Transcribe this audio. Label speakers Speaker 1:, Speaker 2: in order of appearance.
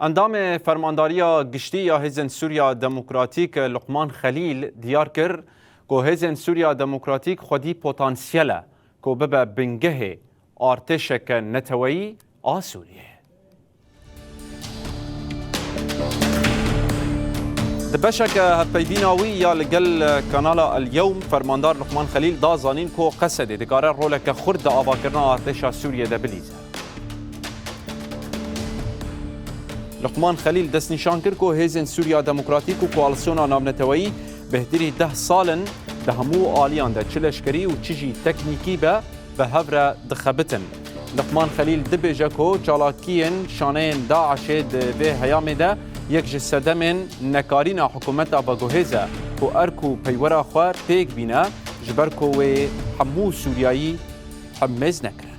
Speaker 1: اندام فرمانداریا گشتی یا هزن سوریا دموکراتیک لقمان خلیل دیار کر که هزن سوریا دموکراتیک خودی پتانسیله که ببه بنگه ارتشک نتویی سوریه. دبشك هبيديناوي يا لقل كانال اليوم فرماندار لقمان خليل دا زانين كو قصد دقارر رولك خرد آباكرنا ارتشا سوريا دبليزه. لقمان خليل دست نشان كر كو هيزن سوريا دموكراتيك و كوالسيونا نامنتوي بهدري 10 سالن دهمو آليان ده چلشكري و چجي تكنيكي به هفره دخبتن. لقمان خليل دبجه كو چالاكيين شانين داعش به هيامه ده یک جسدمن نکارین حکومت آباگوهزه کو ارکو پیورا خوار پیک بینه جبر کو و همو سوریایی حمز نکره.